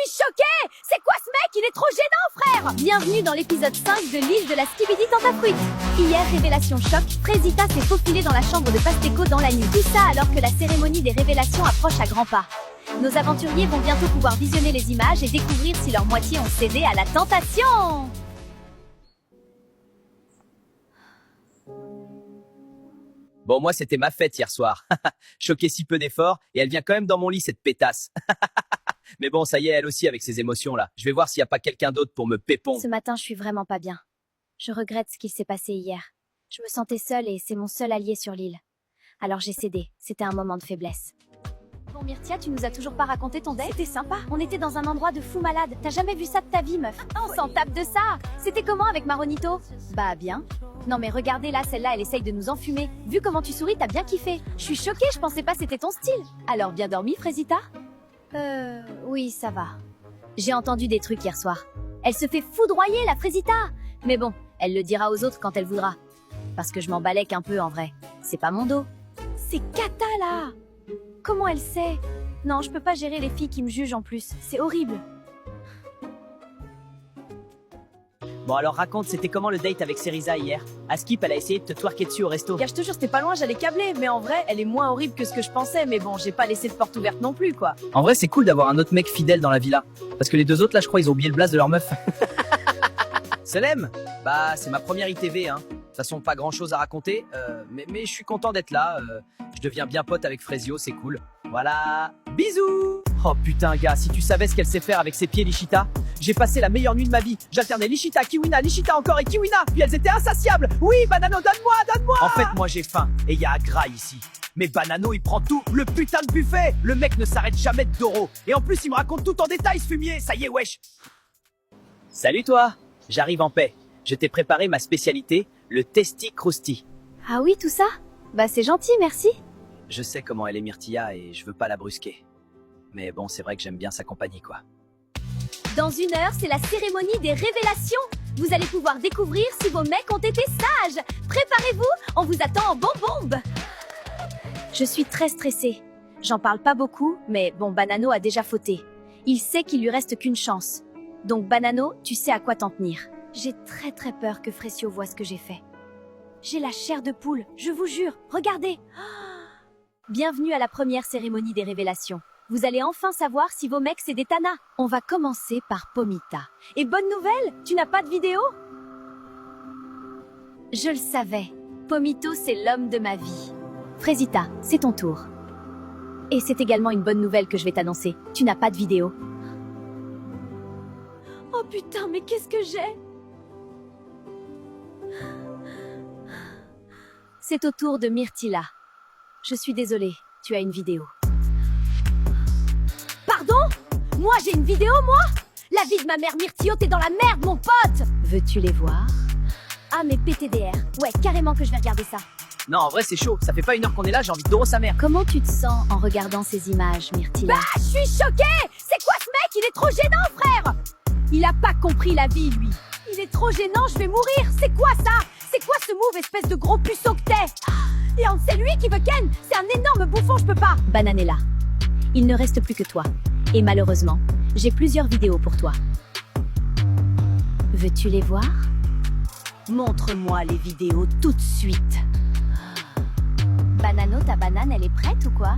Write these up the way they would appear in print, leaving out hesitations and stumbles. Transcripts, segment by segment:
suis choquée! C'est quoi ce mec? Il est trop gênant, frère! Bienvenue dans l'épisode 5 de l'île de la Skibidi Tentafruit. Hier, révélation choc, Frésita s'est faufilée dans la chambre de Pasteco dans la nuit. Tout ça alors que la cérémonie des révélations approche à grands pas. Nos aventuriers vont bientôt pouvoir visionner les images et découvrir si leur moitié ont cédé à la tentation. Bon, moi, c'était ma fête hier soir. Choqué si peu d'efforts, et elle vient quand même dans mon lit, cette pétasse. Mais bon, ça y est, elle aussi, avec ses émotions-là. Je vais voir s'il n'y a pas quelqu'un d'autre pour me pépon. Ce matin, je suis vraiment pas bien. Je regrette ce qui s'est passé hier. Je me sentais seule et c'est mon seul allié sur l'île. Alors j'ai cédé. C'était un moment de faiblesse. Bon, Myrtia, tu nous as toujours pas raconté ton date? C'était sympa. On était dans un endroit de fou malade. T'as jamais vu ça de ta vie, meuf? On s'en tape de ça. C'était comment avec Maronito? Bah, bien. Non mais regardez là, celle-là, elle essaye de nous enfumer. Vu comment tu souris, t'as bien kiffé. Je suis choquée, je pensais pas c'était ton style. Alors, bien dormi, Frésita? Oui, ça va. J'ai entendu des trucs hier soir. Elle se fait foudroyer, la Frésita. Mais bon, elle le dira aux autres quand elle voudra. Parce que je m'en balèque un peu en vrai. C'est pas mon dos. C'est Kata là. Comment elle sait? Non, je peux pas gérer les filles qui me jugent en plus. C'est horrible. Bon, alors raconte, c'était comment le date avec Cerisa hier? Askip, elle a essayé de te twerker dessus au resto. Gars, je te jure, c'était pas loin, j'allais câbler. Mais en vrai, elle est moins horrible que ce que je pensais. Mais bon, j'ai pas laissé de porte ouverte non plus, quoi. En vrai, c'est cool d'avoir un autre mec fidèle dans la villa. Parce que les deux autres, là, je crois, ils ont oublié le blaze de leur meuf. Selem? Bah, c'est ma première ITV, hein. De toute façon, pas grand chose à raconter, mais je suis content d'être là. Je deviens bien pote avec Frésio, c'est cool. Voilà, bisous. Oh putain, gars, si tu savais ce qu'elle sait faire avec ses pieds, Lichita. J'ai passé la meilleure nuit de ma vie. J'alternais Lichita, Kiwina, Lichita encore et Kiwina. Puis elles étaient insatiables. Oui, Banano, donne-moi, donne-moi. En fait, moi j'ai faim et y a Agra ici. Mais Banano, il prend tout, le putain de buffet. Le mec ne s'arrête jamais de Doro. Et en plus, il me raconte tout en détail, ce fumier. Ça y est, wesh. Salut toi. J'arrive en paix. Je t'ai préparé ma spécialité, le Testi Crousti. Ah oui, tout ça? Bah c'est gentil, merci. Je sais comment elle est Myrtilla et je veux pas la brusquer. Mais bon, c'est vrai que j'aime bien sa compagnie, quoi. Dans 1 heure, c'est la cérémonie des révélations. Vous allez pouvoir découvrir si vos mecs ont été sages. Préparez-vous, on vous attend en bombe. Je suis très stressée. J'en parle pas beaucoup, mais bon, Banano a déjà fauté. Il sait qu'il lui reste qu'une chance. Donc Banano, tu sais à quoi t'en tenir. J'ai très peur que Frésio voie ce que j'ai fait. J'ai la chair de poule, je vous jure, regardez. Bienvenue à la première cérémonie des révélations. Vous allez enfin savoir si vos mecs c'est des tanas. On va commencer par Pomita. Et bonne nouvelle, tu n'as pas de vidéo? Je le savais. Pomito, c'est l'homme de ma vie. Frésita, c'est ton tour. Et c'est également une bonne nouvelle que je vais t'annoncer. Tu n'as pas de vidéo. Oh putain, mais qu'est-ce que j'ai? C'est au tour de Myrtilla. Je suis désolée, tu as une vidéo. Pardon? Moi j'ai une vidéo, moi? La vie de ma mère Myrtio, t'es dans la merde, mon pote! Veux-tu les voir? Ah, mais PTDR. Ouais, carrément que je vais regarder ça. Non, en vrai, c'est chaud. Ça fait pas 1 heure qu'on est là, j'ai envie de Doro sa mère. Comment tu te sens en regardant ces images, Myrtilla? Bah, je suis choquée! C'est quoi ce mec? Il est trop gênant, frère! Il a pas compris la vie, lui. Il est trop gênant, je vais mourir. C'est quoi ça? C'est quoi ce move, espèce de gros puceau que t'es? Et c'est lui qui veut Ken. C'est un énorme bouffon, je peux pas. Bananella, il ne reste plus que toi. Et malheureusement, j'ai plusieurs vidéos pour toi. Veux-tu les voir? Montre-moi les vidéos tout de suite. Banano, ta banane, elle est prête ou quoi?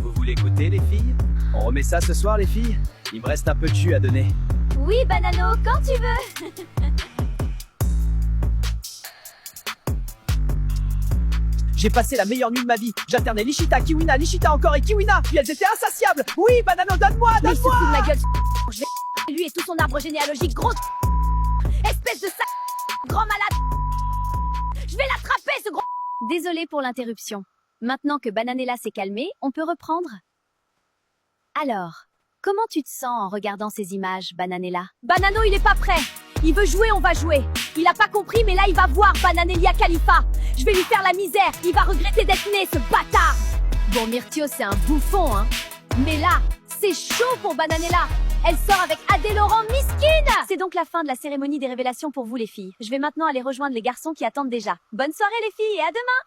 Vous voulez goûter, les filles? On remet ça ce soir, les filles? Il me reste un peu de jus à donner. Oui, Banano, quand tu veux. J'ai passé la meilleure nuit de ma vie. J'alternais Lichita, Kiwina, Lichita encore et Kiwina. Puis elles étaient insatiables. Oui, Banano, donne-moi, Mais il se donne-moi. fout de ma gueule. Je vais lui et tout son arbre généalogique, gros. Espèce de grand malade. Je vais l'attraper, ce gros. Désolée pour l'interruption. Maintenant que Bananella s'est calmée, on peut reprendre. Alors, comment tu te sens en regardant ces images, Bananella? Banano, il est pas prêt. Il veut jouer, on va jouer. Il a pas compris, mais là, il va voir Bananelia Khalifa. Je vais lui faire la misère. Il va regretter d'être né, ce bâtard. Bon, Myrtio, c'est un bouffon, hein. Mais là, c'est chaud pour Bananella. Elle sort avec Adé Laurent Miskine. C'est donc la fin de la cérémonie des révélations pour vous, les filles. Je vais maintenant aller rejoindre les garçons qui attendent déjà. Bonne soirée, les filles, et à demain.